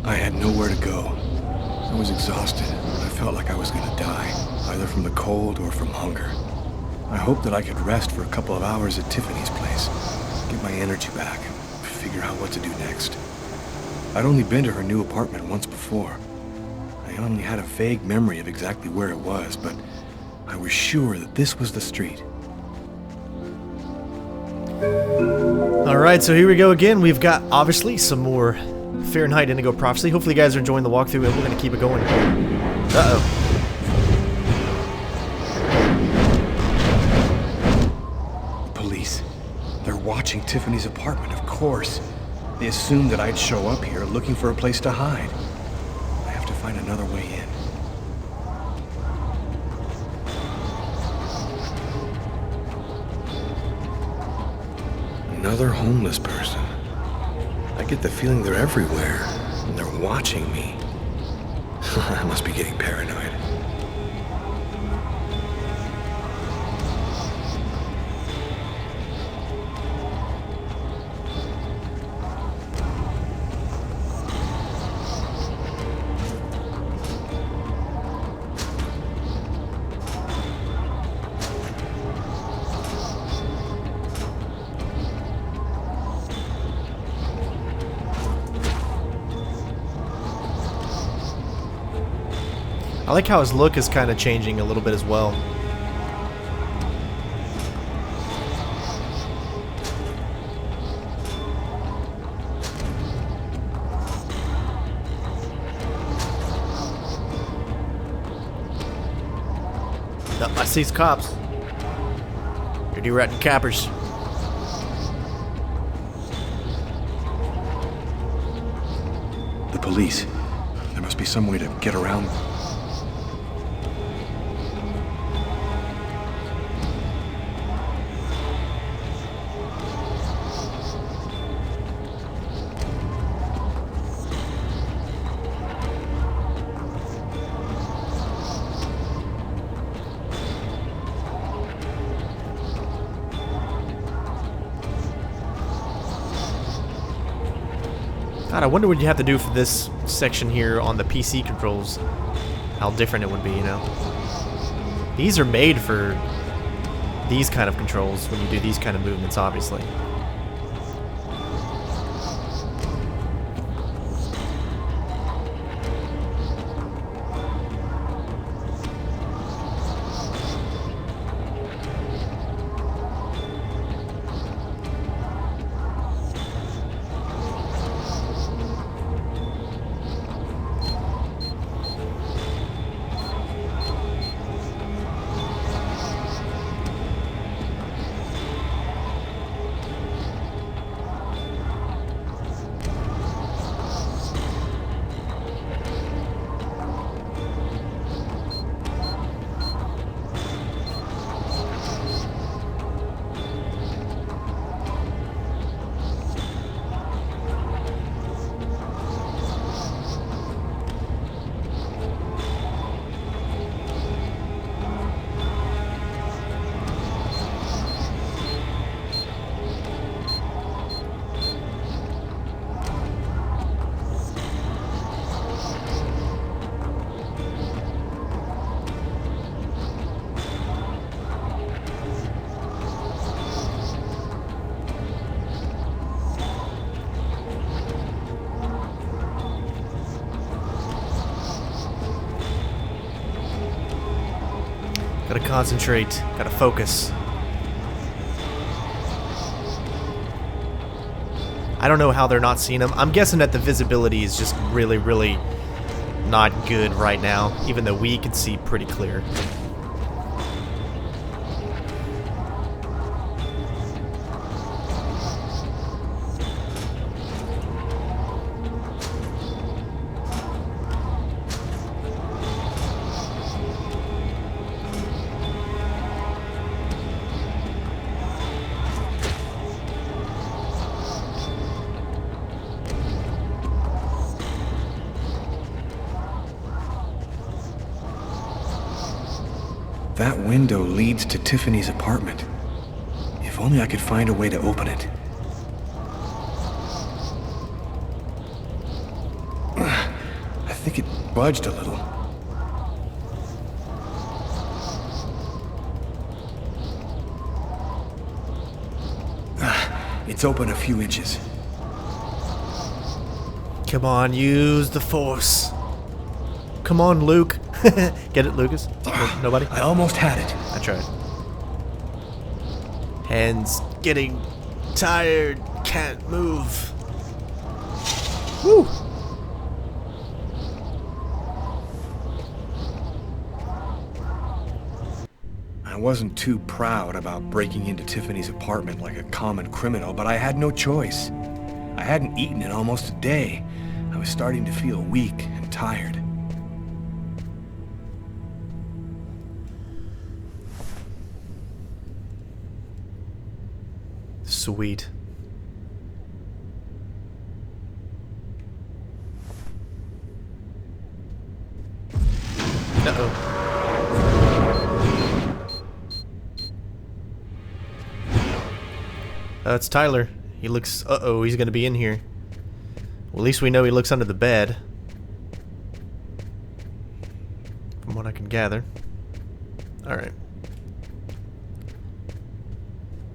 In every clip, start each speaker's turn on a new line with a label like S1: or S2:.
S1: I had nowhere to go. I was exhausted. I felt like I was gonna die, either from the cold or from hunger. I hoped that I could rest for a couple of hours at Tiffany's place, get my energy back, and figure out what to do next. I'd only been to her new apartment once before. I only had a vague memory of exactly where it was, but I was sure that this was the street.
S2: Alright, so here we go again. We've got, obviously, some more Fahrenheit Indigo Prophecy. Hopefully you guys are enjoying the walkthrough, and we're going to keep it going. Uh-oh.
S1: Police. They're watching Tiffany's apartment, of course. They assumed that I'd show up here looking for a place to hide. I have to find another way in. Another homeless person. I get the feeling they're everywhere, and they're watching me. I must be getting paranoid.
S2: I like how his look is kind of changing a little bit as well. No, I see cops. You're deratting cappers.
S1: The police. There must be some way to get around.
S2: God, I wonder what you have to do for this section here on the PC controls. How different it would be, you know? These are made for these kind of controls when you do these kind of movements, obviously. Gotta concentrate, gotta focus. I don't know how they're not seeing him. I'm guessing that the visibility is just really, really not good right now, even though we can see pretty clear.
S1: That window leads to Tiffany's apartment. If only I could find a way to open it. think it budged a little. It's open a few inches.
S2: Come on, use the force. Come on, Luke. Get it, Lucas? Nobody?
S1: I almost had it.
S2: I tried. Hands getting tired. Can't move. Woo!
S1: I wasn't too proud about breaking into Tiffany's apartment like a common criminal, but I had no choice. I hadn't eaten in almost a day. I was starting to feel weak and tired.
S2: Sweet. Uh-oh. It's Tyler. He looks... Uh-oh, he's gonna be in here. Well, at least we know he looks under the bed. From what I can gather. Alright.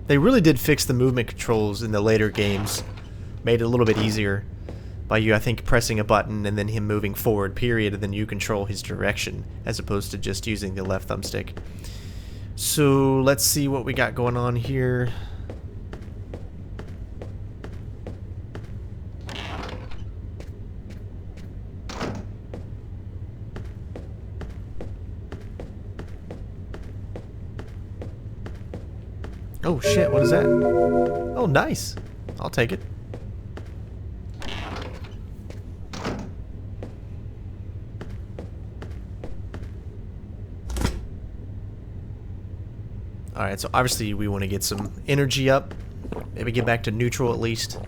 S2: They really did fix the movement controls in the later games. Made it a little bit easier. By you, I think, pressing a button and then him moving forward, period, and then you control his direction, as opposed to just using the left thumbstick. So, let's see what we got going on here. Oh shit, what is that? Oh, nice. I'll take it. Alright, so obviously we want to get some energy up. Maybe get back to neutral at least.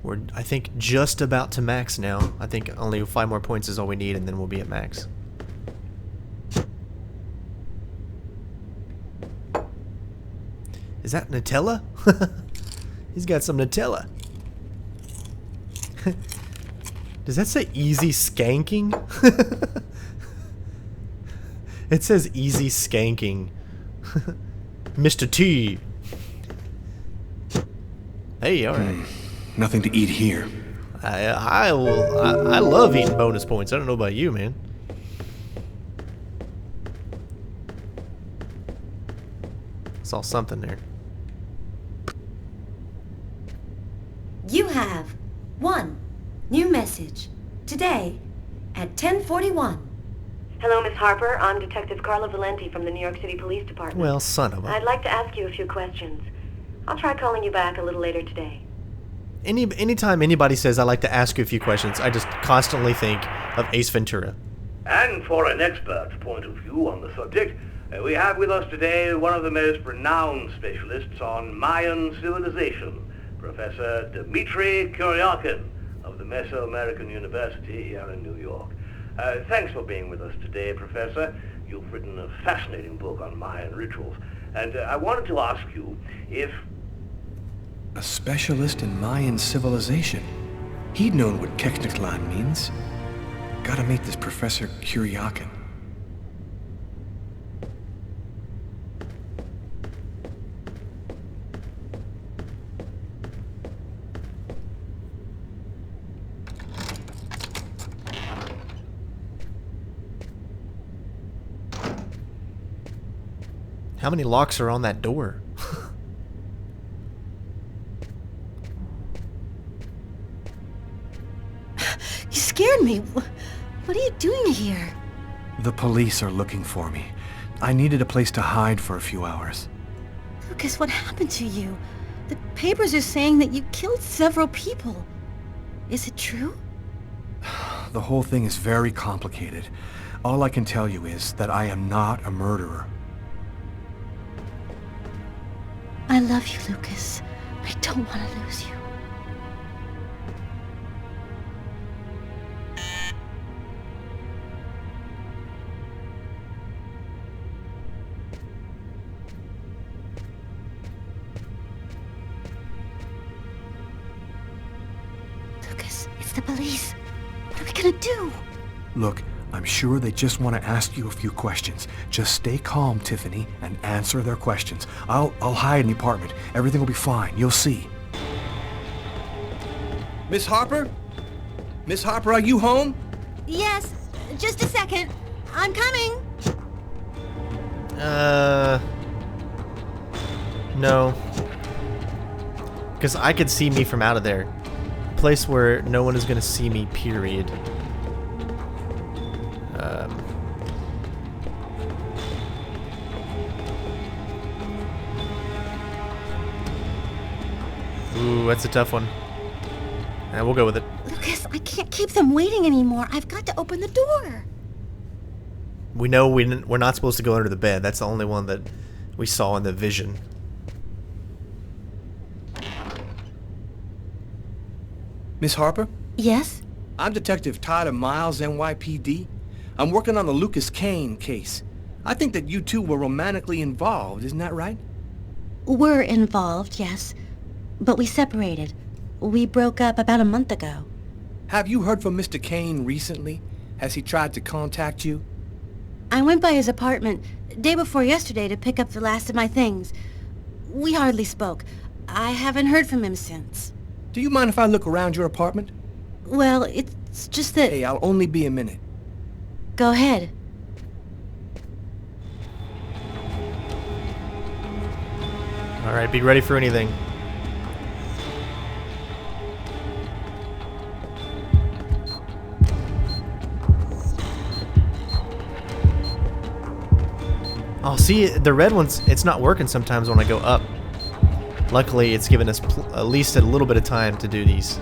S2: We're, I think, just about to max now. I think only 5 more points is all we need, and then we'll be at max. Is that Nutella? He's got some Nutella. Does that say easy skanking? It says easy skanking. Mr. T. Hey, alright.
S1: Nothing to eat here.
S2: I love eating bonus points. I don't know about you, man. Saw something there.
S3: You have 1 new message today at 10:41. Hello, Miss Harper. I'm Detective Carla Valenti from the New York City Police Department.
S2: Well, son of a...
S3: I'd like to ask you a few questions. I'll try calling you back a little later today.
S2: Anytime anybody says I like to ask you a few questions, I just constantly think of Ace Ventura.
S4: And for an expert's point of view on the subject, we have with us today one of the most renowned specialists on Mayan civilization, Professor Dmitry Kuryakin of the Mesoamerican University here in New York. Thanks for being with us today, Professor. You've written a fascinating book on Mayan rituals, and I wanted to ask you if...
S1: A specialist in Mayan civilization. He'd known what Keknaklan means. Gotta meet this Professor Kuryakin.
S2: How many locks are on that door?
S3: You scared me. What are you doing here?
S1: The police are looking for me. I needed a place to hide for a few hours.
S3: Lucas, what happened to you? The papers are saying that you killed several people. Is it true?
S1: The whole thing is very complicated. All I can tell you is that I am not a murderer.
S3: I love you, Lucas. I don't want to lose you. Lucas, it's the police. What are we gonna do?
S1: Look, I'm sure they just want to ask you a few questions. Just stay calm, Tiffany, and answer their questions. I'll hide in the apartment. Everything will be fine. You'll see.
S5: Miss Harper? Miss Harper, are you home?
S3: Yes, just a second. I'm coming.
S2: No. Because I could see me from out of there. A place where no one is going to see me, period. Ooh, that's a tough one. Yeah, we'll go with it.
S3: Lucas, I can't keep them waiting anymore. I've got to open the door.
S2: We know we're not supposed to go under the bed. That's the only one that we saw in the vision.
S5: Miss Harper?
S3: Yes?
S5: I'm Detective Tyler Miles, NYPD. I'm working on the Lucas Kane case. I think that you two were romantically involved, isn't that right?
S3: We're involved, yes. But we separated. We broke up about a month ago.
S5: Have you heard from Mr. Kane recently? Has he tried to contact you?
S3: I went by his apartment day before yesterday to pick up the last of my things. We hardly spoke. I haven't heard from him since.
S5: Do you mind if I look around your apartment?
S3: Well, it's just that...
S5: Hey, I'll only be a minute.
S3: Go ahead.
S2: Alright, be ready for anything. Oh, see, the red ones, it's not working sometimes when I go up. Luckily, it's given us at least a little bit of time to do these.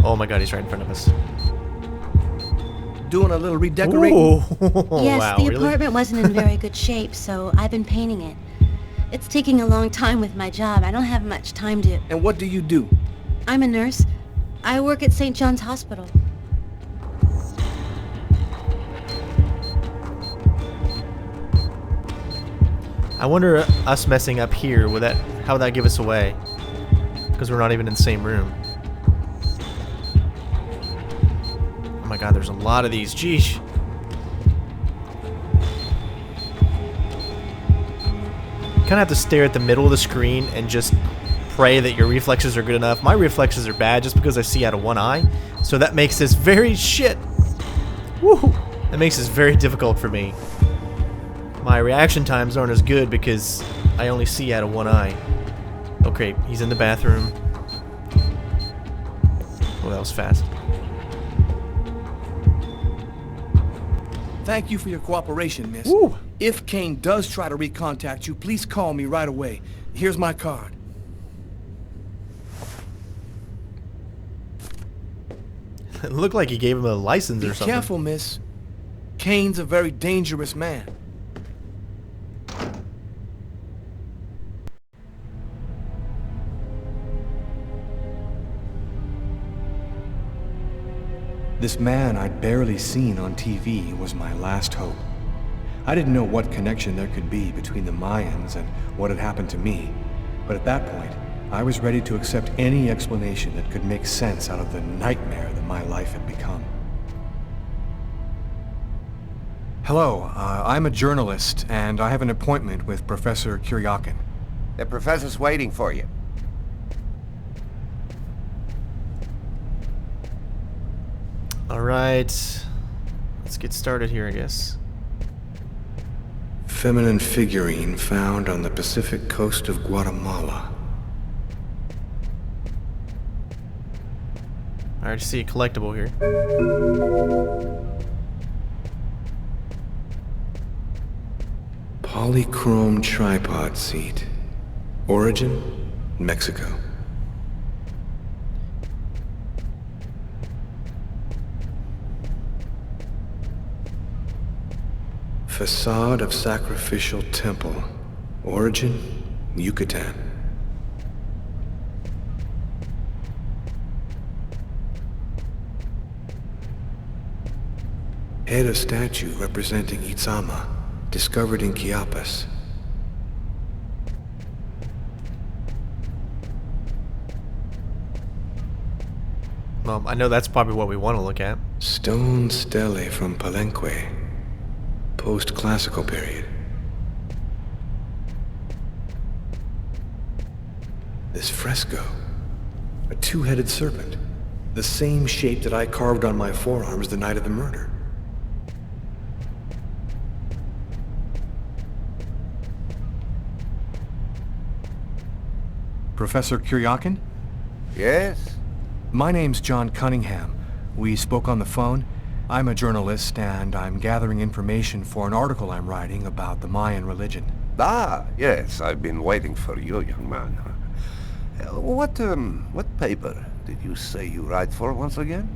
S2: Oh my god, he's right in front of us.
S5: Doing a little redecorating?
S2: Ooh.
S3: Yes,
S2: Wow,
S3: the
S2: really?
S3: apartment wasn't in very good shape, so I've been painting it. It's taking a long time with my job. I don't have much time to...
S5: And what do you do?
S3: I'm a nurse. I work at St. John's Hospital.
S2: I wonder us messing up here, how would that give us away? Because we're not even in the same room. Oh my god, there's a lot of these. Jeesh. You kind of have to stare at the middle of the screen and just pray that your reflexes are good enough. My reflexes are bad just because I see out of one eye. So that makes this very shit. Woo! That makes this very difficult for me. My reaction times aren't as good because I only see out of one eye. Okay, he's in the bathroom. Oh, that was fast.
S5: Thank you for your cooperation, miss.
S2: Woo.
S5: If Kane does try to recontact you, please call me right away. Here's my card.
S2: It looked like he gave him a license or
S5: Be
S2: something.
S5: careful, miss. Kane's a very dangerous man.
S1: This man I'd barely seen on TV was my last hope. I didn't know what connection there could be between the Mayans and what had happened to me, but at that point, I was ready to accept any explanation that could make sense out of the nightmare that my life had become. Hello, I'm a journalist, and I have an appointment with Professor Kuryakin.
S6: The professor's waiting for you.
S2: Alright. Let's get started here, I guess.
S1: Feminine figurine found on the Pacific coast of Guatemala.
S2: I already see a collectible here.
S1: Polychrome tripod seat. Origin, Mexico. Facade of sacrificial temple. Origin, Yucatan. Head of statue representing Itzama, discovered in Chiapas.
S2: Well, I know that's probably what we want to look at.
S1: Stone stele from Palenque. Post-classical period. This fresco. A two-headed serpent. The same shape that I carved on my forearms the night of the murder. Professor Kuryakin?
S6: Yes?
S1: My name's John Cunningham. We spoke on the phone. I'm a journalist, and I'm gathering information for an article I'm writing about the Mayan religion.
S6: Ah, yes, I've been waiting for you, young man. What paper did you say you write for once again?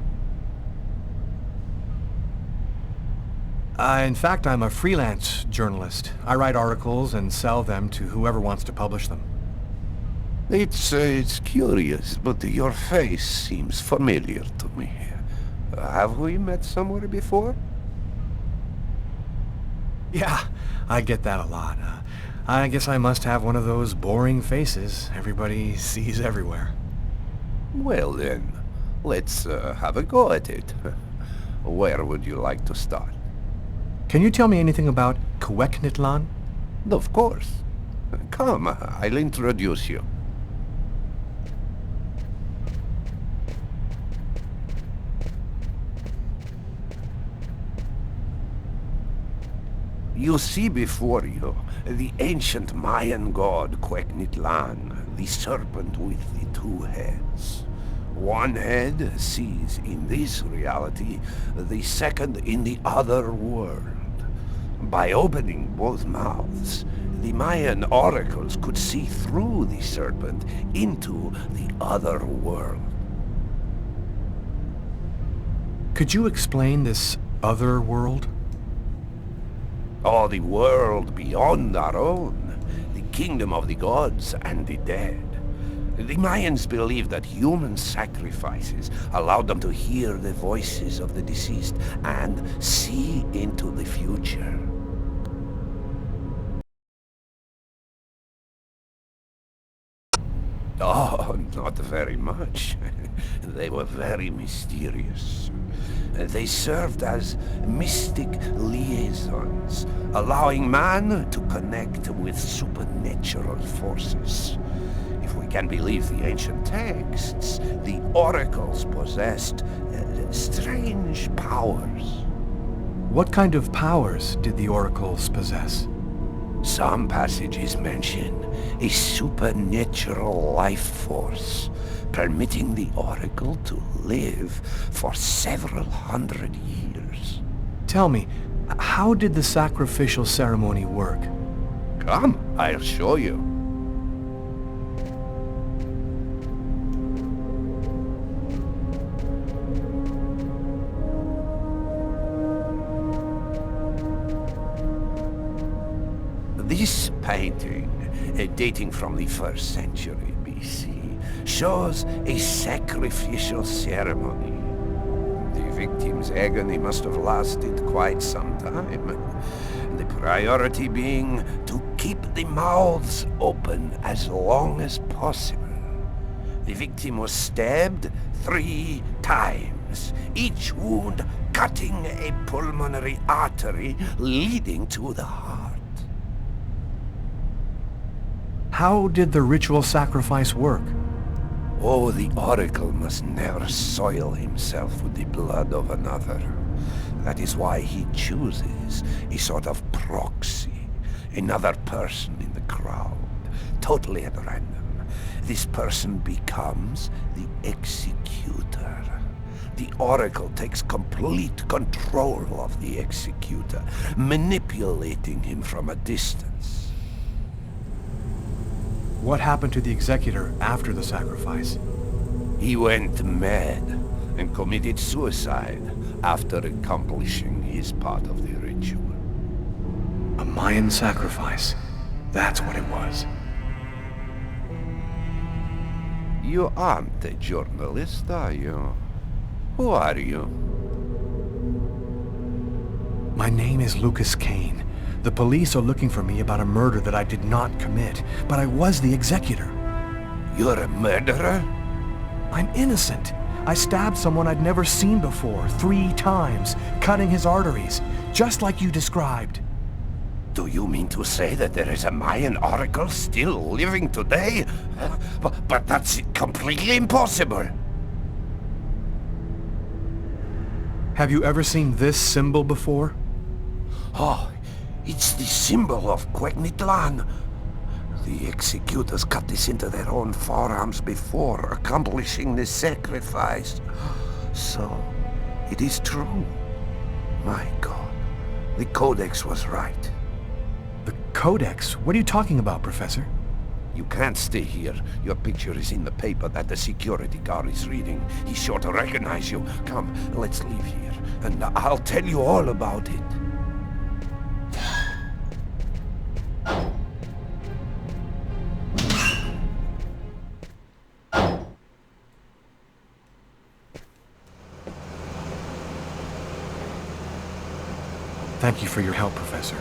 S1: In fact, I'm a freelance journalist. I write articles and sell them to whoever wants to publish them.
S6: It's curious, but your face seems familiar to me. Have we met somewhere before?
S1: Yeah, I get that a lot. I guess I must have one of those boring faces everybody sees everywhere.
S6: Well then, let's have a go at it. Where would you like to start?
S1: Can you tell me anything about Quequitlan?
S6: Of course. Come, I'll introduce you. You see before you the ancient Mayan god Quequitlan, the serpent with the two heads. One head sees in this reality, the second in the other world. By opening both mouths, the Mayan oracles could see through the serpent into the other world.
S1: Could you explain this other world?
S6: Oh, the world beyond our own, the kingdom of the gods and the dead. The Mayans believed that human sacrifices allowed them to hear the voices of the deceased and see into the future. Oh, not very much. They were very mysterious. They served as mystic liaisons, allowing man to connect with supernatural forces. If we can believe the ancient texts, the oracles possessed strange powers.
S1: What kind of powers did the oracles possess?
S6: Some passages mention a supernatural life force, permitting the oracle to live for several hundred years.
S1: Tell me, how did the sacrificial ceremony work?
S6: Come, I'll show you. This painting, dating from the 1st century BC, shows a sacrificial ceremony. The victim's agony must have lasted quite some time. The priority being to keep the mouths open as long as possible. The victim was stabbed 3 times, each wound cutting a pulmonary artery leading to the heart.
S1: How did the ritual sacrifice work?
S6: Oh, the oracle must never soil himself with the blood of another. That is why he chooses a sort of proxy, another person in the crowd, totally at random. This person becomes the executor. The oracle takes complete control of the executor, manipulating him from a distance.
S1: What happened to the executor after the sacrifice?
S6: He went mad and committed suicide after accomplishing his part of the ritual.
S1: A Mayan sacrifice. That's what it was.
S6: You aren't a journalist, are you? Who are you?
S1: My name is Lucas Kane. The police are looking for me about a murder that I did not commit, but I was the executor.
S6: You're a murderer?
S1: I'm innocent. I stabbed someone I'd never seen before 3 times, cutting his arteries, just like you described.
S6: Do you mean to say that there is a Mayan oracle still living today? But that's completely impossible.
S1: Have you ever seen this symbol before?
S6: Oh, it's the symbol of Quegnitlan. The executors cut this into their own forearms before accomplishing the sacrifice. So, it is true. My God, the Codex was right.
S1: The Codex? What are you talking about, Professor?
S6: You can't stay here. Your picture is in the paper that the security guard is reading. He's sure to recognize you. Come, let's leave here, and I'll tell you all about it.
S1: Thank you for your help, Professor.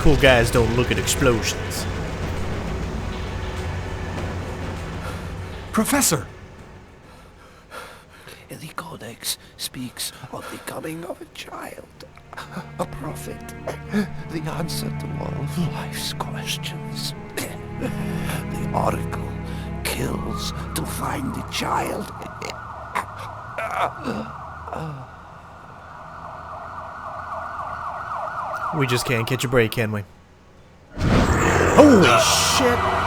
S2: Cool guys don't look at explosions.
S1: Professor!
S6: The Codex speaks of the coming of a child, a prophet, the answer to all of life's questions. The Oracle kills to find the child.
S2: We just can't catch a break, can we? Holy shit!